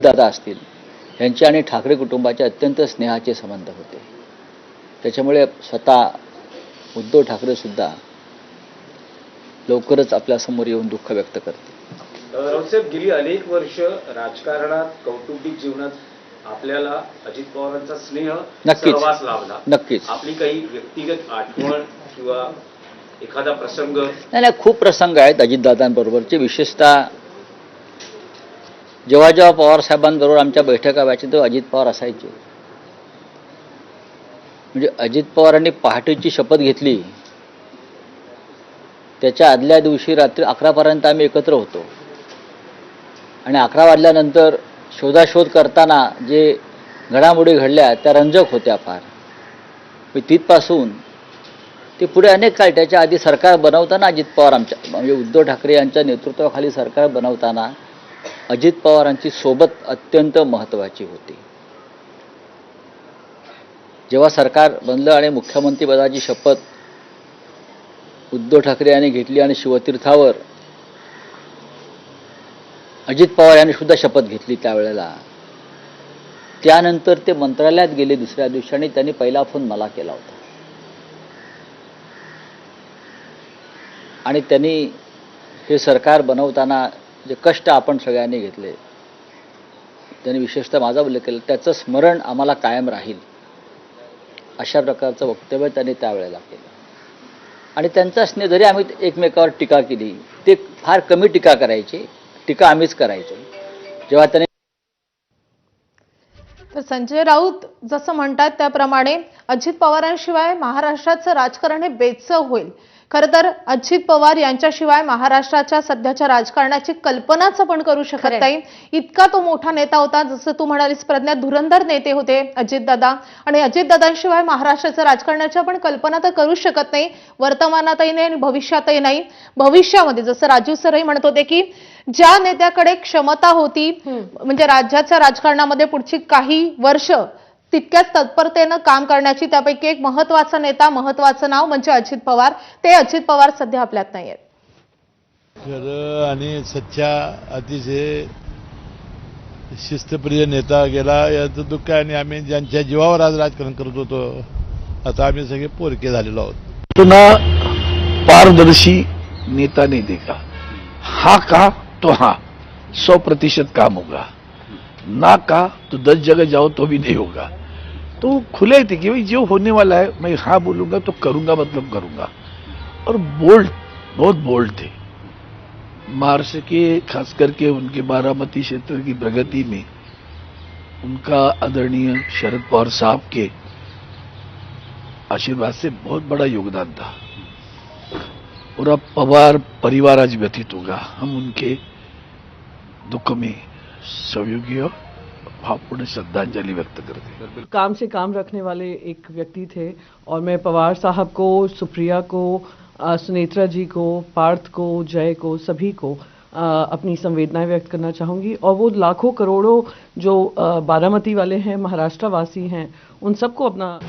दादा असतील यांचे आणि ठाकरे कुटुंबाचे अत्यंत स्नेहाचे संबंध होते. त्याच्यामुळे स्वतः उद्धव ठाकरे सुद्धा लवकरच आपल्यासमोर येऊन दुःख व्यक्त करतील. रावसाहेब, गेली अनेक वर्ष राजकारणात, कौटुंबिक जीवनात आपल्याला अजित पवारांचा स्नेह सहवास लाभला. नक्कीच. आपली काही व्यक्तिगत आठवण किंवा एखादा प्रसंग? नाही, खूप प्रसंग आहेत अजितदादांबरोबरचे. विशेषतः जेव्हा पवार साहेबांबरोबर आमच्या बैठका व्हायच्या तेव्हा अजित पवार असायचे. म्हणजे अजित पवारांनी पहाटेची शपथ घेतली, त्याच्या आदल्या दिवशी रात्री 11 पर्यंत आम्ही एकत्र होतो आणि 11 वाजल्यानंतर शोधाशोध करताना जे घडामोडी घडल्या त्या रंजक होत्या फार. तिथपासून ते पुढे अनेक काळ, त्याच्या आधी सरकार बनवताना अजित पवार आमच्या म्हणजे उद्धव ठाकरे यांच्या नेतृत्वाखाली सरकार बनवताना अजित पवारांची सोबत अत्यंत महत्त्वाची होती. जेव्हा सरकार बनलं आणि मुख्यमंत्रीपदाची शपथ उद्धव ठाकरे यांनी घेतली आणि शिवतीर्थावर अजित पवार यांनी सुद्धा शपथ घेतली त्यावेळेला, त्यानंतर ते मंत्रालयात गेले दुसऱ्या दिवशी आणि त्यांनी पहिला फोन मला केला होता आणि त्यांनी हे सरकार बनवताना जे कष्ट आपण सगळ्यांनी घेतले त्यांनी विशेषतः माझा उल्लेख केला, त्याचं स्मरण आम्हाला कायम राहील अशा प्रकारचं वक्तव्य त्यांनी त्यावेळेला केलं. आणि त्यांचा स्नेह, जरी आम्ही एकमेकावर टीका केली, ते फार कमी टीका करायचे, टीका आम्हीच करायचो. जेव्हा त्यांनी तर संजय राऊत जसं म्हणतात त्याप्रमाणे अजित पवारांशिवाय महाराष्ट्राचं राजकारण हे बेचव होईल. खरं तर अजित पवार यांच्याशिवाय महाराष्ट्राच्या सध्याच्या राजकारणाची कल्पनाच आपण करू शकत नाही. इतका तो मोठा नेता होता. जसं तू म्हणालीस प्रज्ञा, धुरंधर नेते होते अजितदादा. आणि अजितदादांशिवाय महाराष्ट्राच्या राजकारणाची आपण कल्पना तर करू शकत नाही, वर्तमानातही नाही आणि भविष्यातही नाही. भविष्यामध्ये जसं राजीव सरही म्हणत होते की ज्या नेत्याकडे क्षमता होती, म्हणजे राज्याच्या राजकारणामध्ये पुढची काही वर्ष तितक्याच तत्परतेनं काम करण्याची, त्यापैकी एक महत्वाचा नेता, महत्वाचं नाव म्हणजे अजित पवार. ते अजित पवार सध्या आपल्यात नाहीयेत. खरं आणि सच्चा, अतिशय शिस्तप्रिय नेता गेला याचं दुःख आहे. आणि आम्ही ज्यांच्या जीवावर आज राजकारण करत होतो, आता आम्ही सगळे पोरके झालेलो आहोत. तुना पारदर्शी नेता नहीं देखा. हाँ कहा तो हाँ 100% काम होगा, ना कहा तो 10 जगह जाओ तो भी नहीं होगा. तो खुले थे कि भाई जो होने वाला है मैं हाँ बोलूंगा तो करूंगा, मतलब करूंगा. और बोल्ड, बहुत बोल्ड थे. महाराष्ट्र के खास करके उनके बारामती क्षेत्र की प्रगति में उनका आदरणीय शरद पवार साहब के आशीर्वाद से बहुत बड़ा योगदान था. पूरा पवार परिवार आज व्यतीत होगा. हम उनके दुख में सहयोगी और भावपूर्ण श्रद्धांजलि व्यक्त करते हैं. काम से काम रखने वाले एक व्यक्ति थे और मैं पवार साहब को, सुप्रिया को, सुनेत्रा जी को, पार्थ को, जय को, सभी को अपनी संवेदनाएं व्यक्त करना चाहूंगी. और वो लाखों करोड़ों जो बारामती वाले हैं, महाराष्ट्र वासी हैं, उन सबको अपना